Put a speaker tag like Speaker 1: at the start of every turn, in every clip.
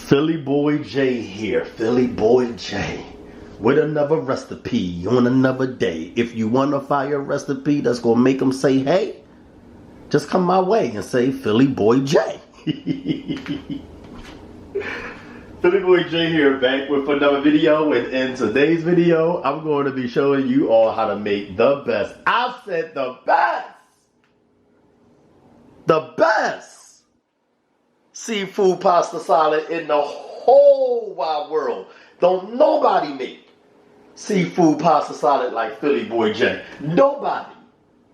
Speaker 1: Philly Boy J here, Philly Boy J, with another recipe on another day. If you want to find a recipe that's going to make them say, hey, just come my way and say Philly Boy J. Philly Boy J here, back with another video, and in today's video, I'm going to be showing you all how to make the best. I said the best seafood pasta salad in the whole wide world. Don't nobody make seafood pasta salad like Philly Boy J. Nobody.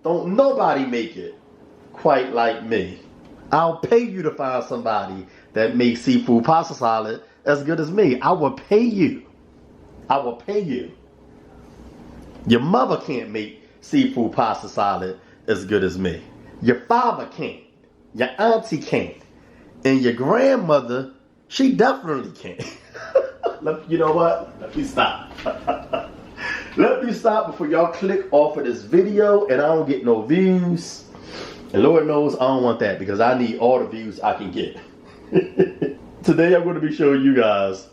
Speaker 1: Don't nobody make it quite like me. I'll pay you to find somebody that makes seafood pasta salad as good as me. I will pay you. I will pay you. Your mother can't make seafood pasta salad as good as me. Your father can't. Your auntie can't. And your grandmother, she definitely can't. You know what? Let me stop. Let me stop before y'all click off of this video and I don't get no views. And Lord knows I don't want that because I need all the views I can get. Today I'm going to be showing you guys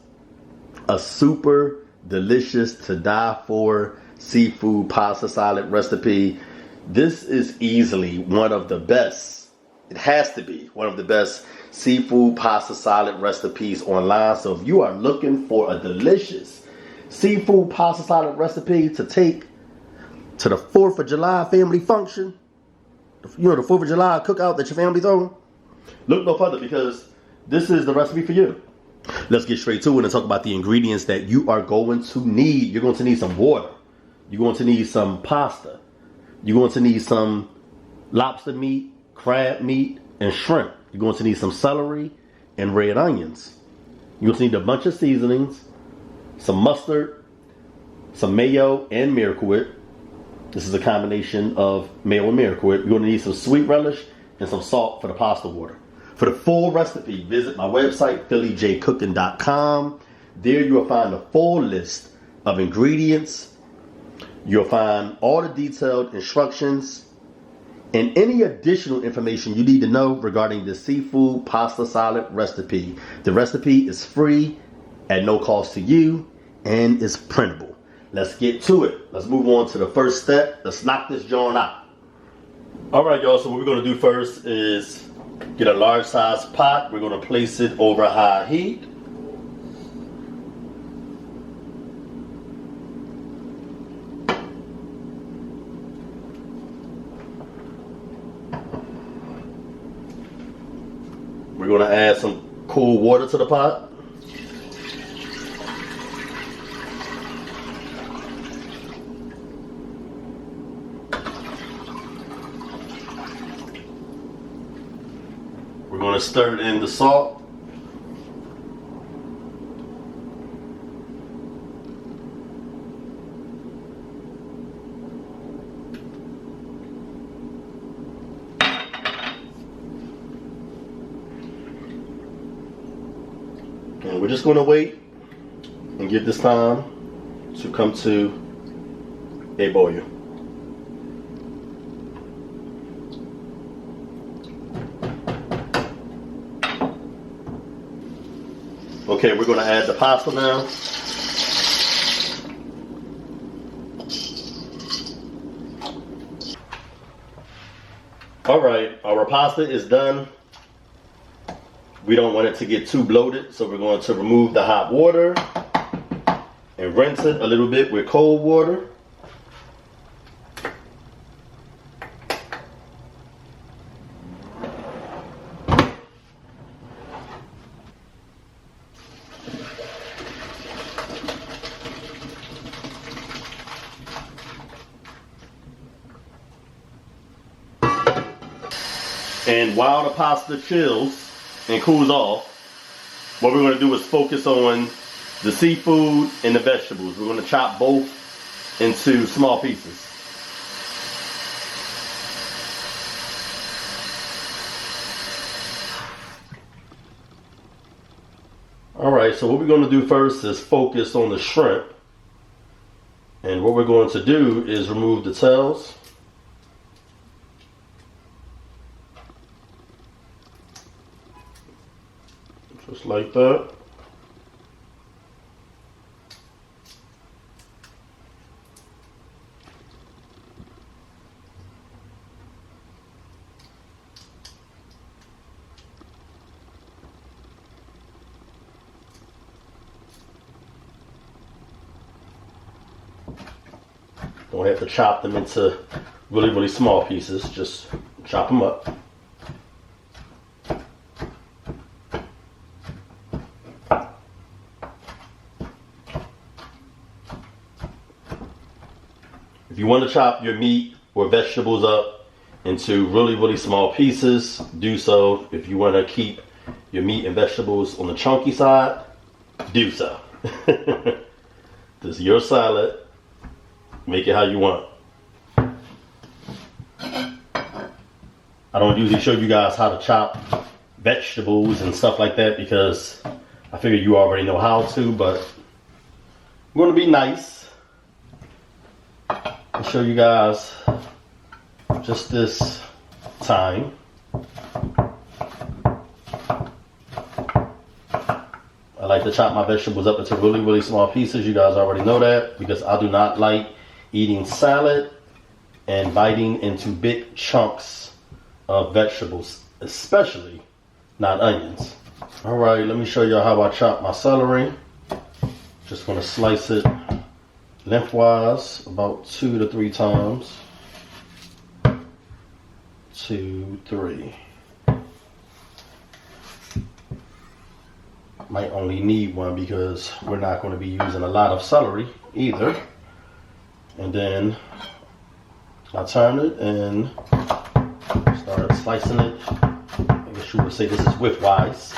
Speaker 1: a super delicious to die for seafood pasta salad recipe. This is easily one of the best. It has to be one of the best seafood pasta salad recipes online. So if you are looking for a delicious seafood pasta salad recipe to take to the 4th of July family function, you know, the 4th of July cookout that your family throwing, look no further because this is the recipe for you. Let's get straight to it and talk about the ingredients that you are going to need. You're going to need some water. You're going to need some pasta. You're going to need some lobster meat, crab meat, and shrimp. You're going to need some celery and red onions. You're going to need a bunch of seasonings, some mustard, some mayo, and Miracle Whip. This is a combination of mayo and Miracle Whip. You're going to need some sweet relish and some salt for the pasta water. For the full recipe, visit my website, PhillyJCooking.com. There you will find a full list of ingredients. You'll find all the detailed instructions and any additional information you need to know regarding the seafood pasta salad recipe. The recipe is free at no cost to you and is printable. Let's get to it. Let's move on to the first step. Let's knock this joint out. All right, y'all. So what we're going to do first is get a large size pot. We're going to place it over high heat. We're going to add some cool water to the pot. We're going to stir in the salt. And we're just going to wait and give this time to come to a boil. Okay, we're going to add the pasta now. All right, our pasta is done. We don't want it to get too bloated, so we're going to remove the hot water and rinse it a little bit with cold water. And while the pasta chills and cools off, what we're going to do is focus on the seafood and the vegetables. We're going to chop both into small pieces. Alright, so what we're going to do first is focus on the shrimp. And what we're going to do is remove the tails. Just like that. Don't have to chop them into really, really small pieces. Just chop them up. If you want to chop your meat or vegetables up into really, really small pieces, do so. If you want to keep your meat and vegetables on the chunky side, do so. This is your salad. Make it how you want. I don't usually show you guys how to chop vegetables and stuff like that because I figure you already know how to, but I'm going to be nice and show you guys just this time. I like to chop my vegetables up into really, really small pieces. You guys already know that because I do not like eating salad and biting into big chunks of vegetables, especially not onions. All right, let me show y'all how I chop my celery. Just want to slice it lengthwise about 2 to 3 times. 2, 3. Might only need one because we're not going to be using a lot of celery either. And then I turn it and start slicing it. I guess you would say this is widthwise.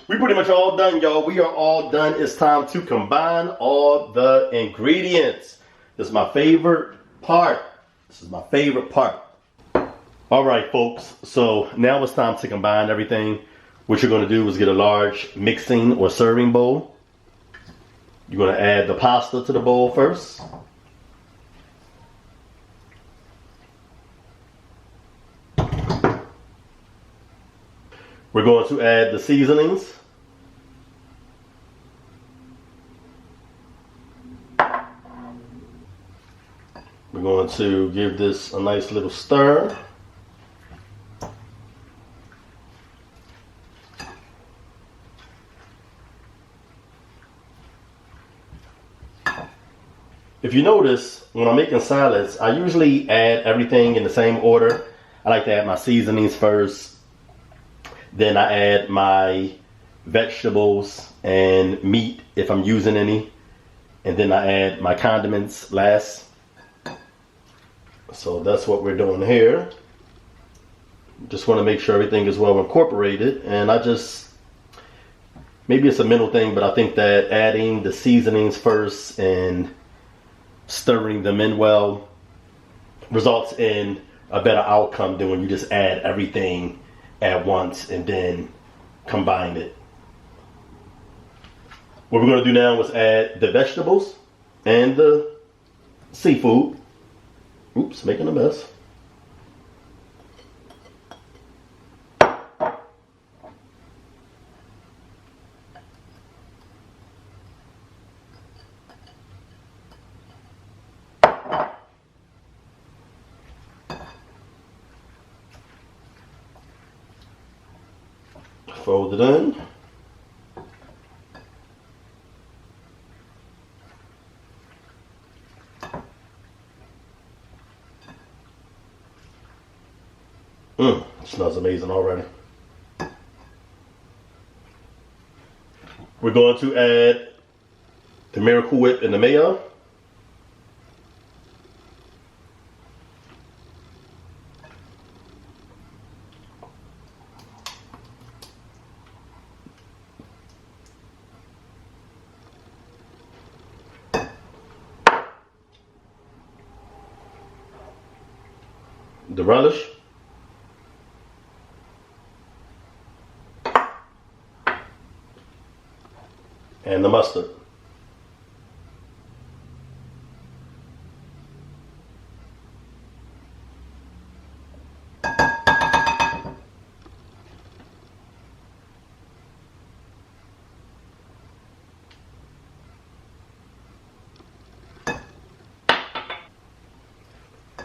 Speaker 1: We pretty much all done, y'all. We are all done. It's time to combine all the ingredients. This is my favorite part. This is my favorite part. All right, folks. So now it's time to combine everything. What you're going to do is get a large mixing or serving bowl. You're going to add the pasta to the bowl first. We're going to add the seasonings. We're going to give this a nice little stir. If you notice, when I'm making salads, I usually add everything in the same order. I like to add my seasonings first. Then I add my vegetables and meat if I'm using any. And then I add my condiments last. So that's what we're doing here. Just want to make sure everything is well incorporated. And maybe it's a mental thing, but I think that adding the seasonings first and stirring them in well results in a better outcome than when you just add everything at once and then combine it. What we're going to do now is add the vegetables and the seafood. Oops, making a mess. Fold it in. It smells amazing already. We're going to add the Miracle Whip and the mayo. The relish. And the mustard.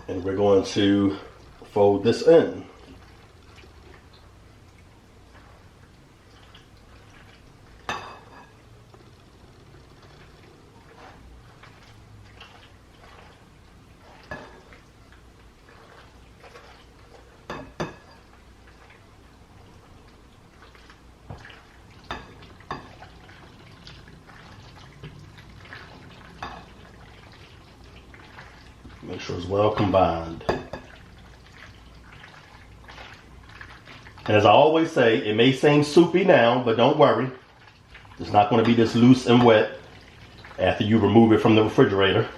Speaker 1: And we're going to fold this in. Make sure it's well combined. And as I always say, it may seem soupy now, but don't worry. It's not going to be this loose and wet after you remove it from the refrigerator.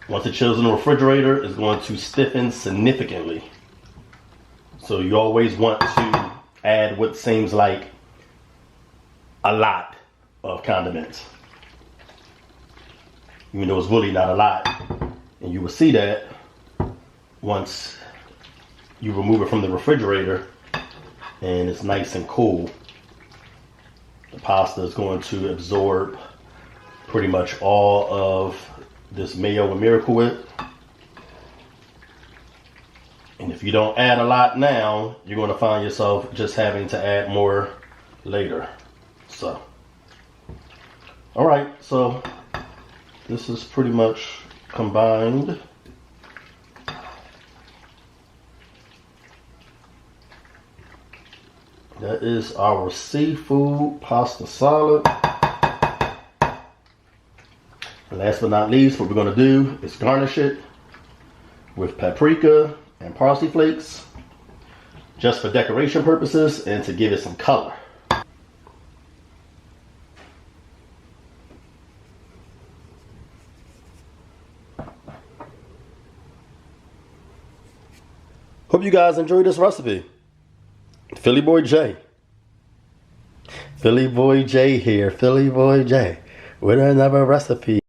Speaker 1: Once it chills in the refrigerator, it's going to stiffen significantly. So you always want to add what seems like a lot of condiments, even though it's really not a lot. And you will see that once you remove it from the refrigerator and it's nice and cool. The pasta is going to absorb pretty much all of this mayo and Miracle Whip. And if you don't add a lot now, you're going to find yourself just having to add more later. So, all right, so this is pretty much combined. That is our seafood pasta salad. And last but not least, what we're going to do is garnish it with paprika and parsley flakes, just for decoration purposes and to give it some color. Hope you guys enjoyed this recipe. Philly Boy J. Philly Boy J here. Philly Boy J with another recipe.